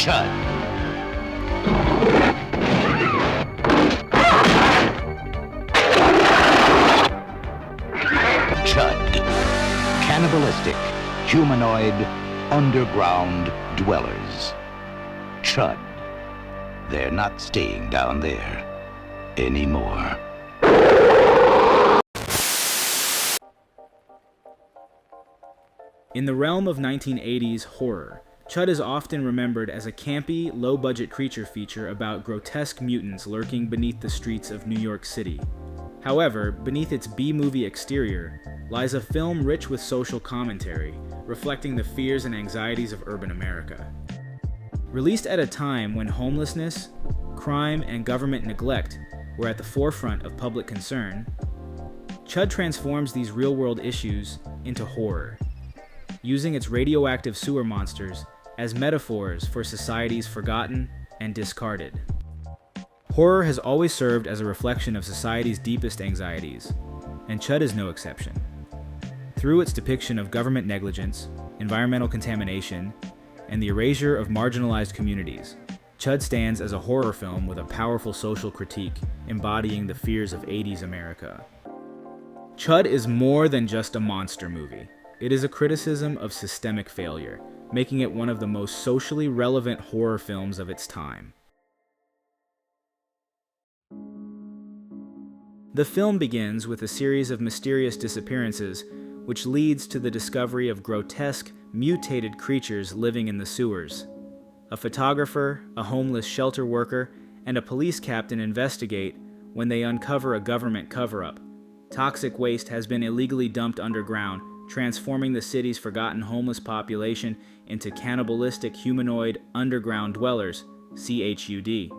C.H.U.D. C.H.U.D. Cannibalistic, humanoid, underground dwellers. C.H.U.D. They're not staying down there anymore. In the realm of 1980s horror, C.H.U.D. is often remembered as a campy, low-budget creature feature about grotesque mutants lurking beneath the streets of New York City. However, beneath its B-movie exterior lies a film rich with social commentary, reflecting the fears and anxieties of urban America. Released at a time when homelessness, crime, and government neglect were at the forefront of public concern, C.H.U.D. transforms these real-world issues into horror, using its radioactive sewer monsters as metaphors for society's forgotten and discarded. Horror has always served as a reflection of society's deepest anxieties, and C.H.U.D. is no exception. Through its depiction of government negligence, environmental contamination, and the erasure of marginalized communities, C.H.U.D. stands as a horror film with a powerful social critique embodying the fears of 80s America. C.H.U.D. is more than just a monster movie. It is a criticism of systemic failure, making it one of the most socially relevant horror films of its time. The film begins with a series of mysterious disappearances, which leads to the discovery of grotesque, mutated creatures living in the sewers. A photographer, a homeless shelter worker, and a police captain investigate when they uncover a government cover-up. Toxic waste has been illegally dumped underground, transforming the city's forgotten homeless population into cannibalistic humanoid underground dwellers, C.H.U.D.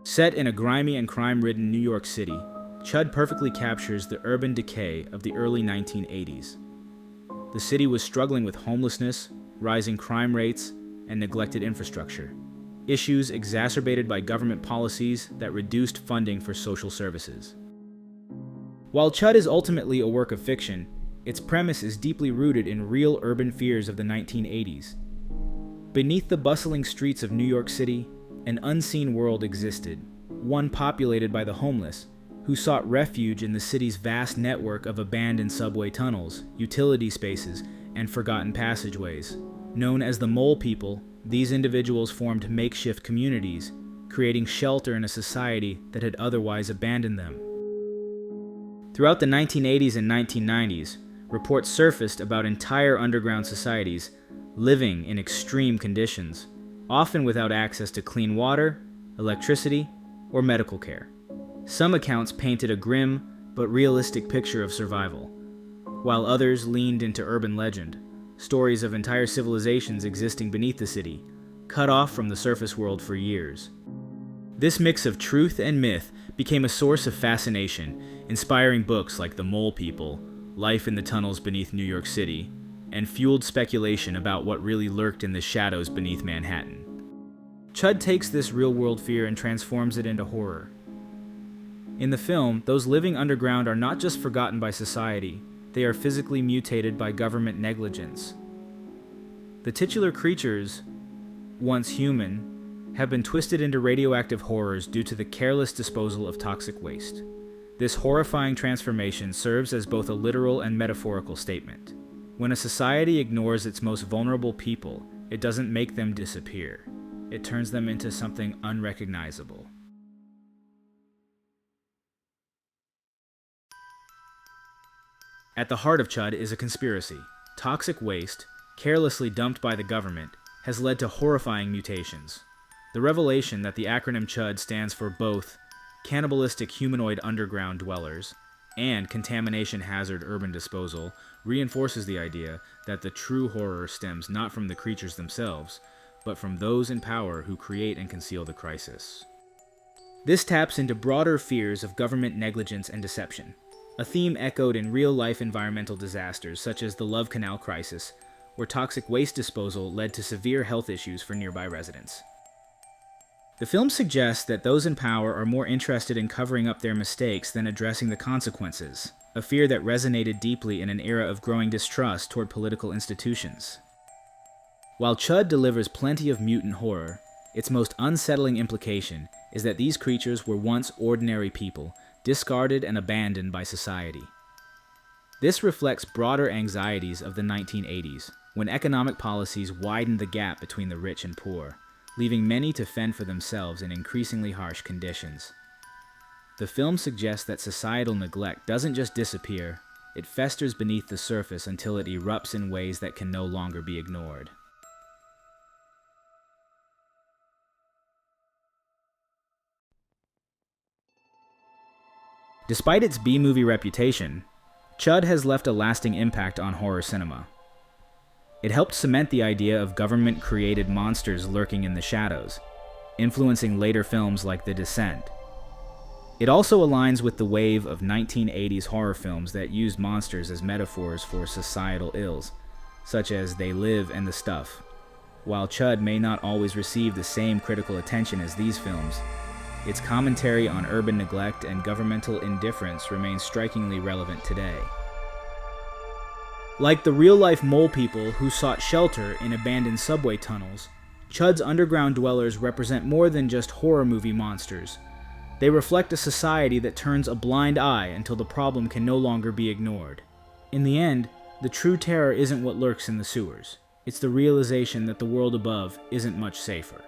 Set in a grimy and crime-ridden New York City, C.H.U.D. perfectly captures the urban decay of the early 1980s. The city was struggling with homelessness, rising crime rates, and neglected infrastructure, issues exacerbated by government policies that reduced funding for social services. While C.H.U.D. is ultimately a work of fiction, its premise is deeply rooted in real urban fears of the 1980s. Beneath the bustling streets of New York City, an unseen world existed, one populated by the homeless, who sought refuge in the city's vast network of abandoned subway tunnels, utility spaces, and forgotten passageways. Known as the Mole People, these individuals formed makeshift communities, creating shelter in a society that had otherwise abandoned them. Throughout the 1980s and 1990s, reports surfaced about entire underground societies living in extreme conditions, often without access to clean water, electricity, or medical care. Some accounts painted a grim but realistic picture of survival, while others leaned into urban legend, stories of entire civilizations existing beneath the city, cut off from the surface world for years. This mix of truth and myth became a source of fascination, inspiring books like The Mole People, Life in the Tunnels Beneath New York City, and fueled speculation about what really lurked in the shadows beneath Manhattan. C.H.U.D. takes this real-world fear and transforms it into horror. In the film, those living underground are not just forgotten by society, they are physically mutated by government negligence. The titular creatures, once human, have been twisted into radioactive horrors due to the careless disposal of toxic waste. This horrifying transformation serves as both a literal and metaphorical statement. When a society ignores its most vulnerable people, it doesn't make them disappear. It turns them into something unrecognizable. At the heart of C.H.U.D. is a conspiracy. Toxic waste, carelessly dumped by the government, has led to horrifying mutations. The revelation that the acronym C.H.U.D. stands for both cannibalistic humanoid underground dwellers and contamination hazard urban disposal reinforces the idea that the true horror stems not from the creatures themselves, but from those in power who create and conceal the crisis. This taps into broader fears of government negligence and deception, a theme echoed in real-life environmental disasters such as the Love Canal crisis, where toxic waste disposal led to severe health issues for nearby residents. The film suggests that those in power are more interested in covering up their mistakes than addressing the consequences, a fear that resonated deeply in an era of growing distrust toward political institutions. While C.H.U.D. delivers plenty of mutant horror, its most unsettling implication is that these creatures were once ordinary people, discarded and abandoned by society. This reflects broader anxieties of the 1980s, when economic policies widened the gap between the rich and poor, leaving many to fend for themselves in increasingly harsh conditions. The film suggests that societal neglect doesn't just disappear, it festers beneath the surface until it erupts in ways that can no longer be ignored. Despite its B-movie reputation, C.H.U.D has left a lasting impact on horror cinema. It helped cement the idea of government-created monsters lurking in the shadows, influencing later films like The Descent. It also aligns with the wave of 1980s horror films that used monsters as metaphors for societal ills, such as They Live and The Stuff. While C.H.U.D may not always receive the same critical attention as these films, its commentary on urban neglect and governmental indifference remains strikingly relevant today. Like the real-life mole people who sought shelter in abandoned subway tunnels, C.H.U.D's underground dwellers represent more than just horror movie monsters. They reflect a society that turns a blind eye until the problem can no longer be ignored. In the end, the true terror isn't what lurks in the sewers. It's the realization that the world above isn't much safer.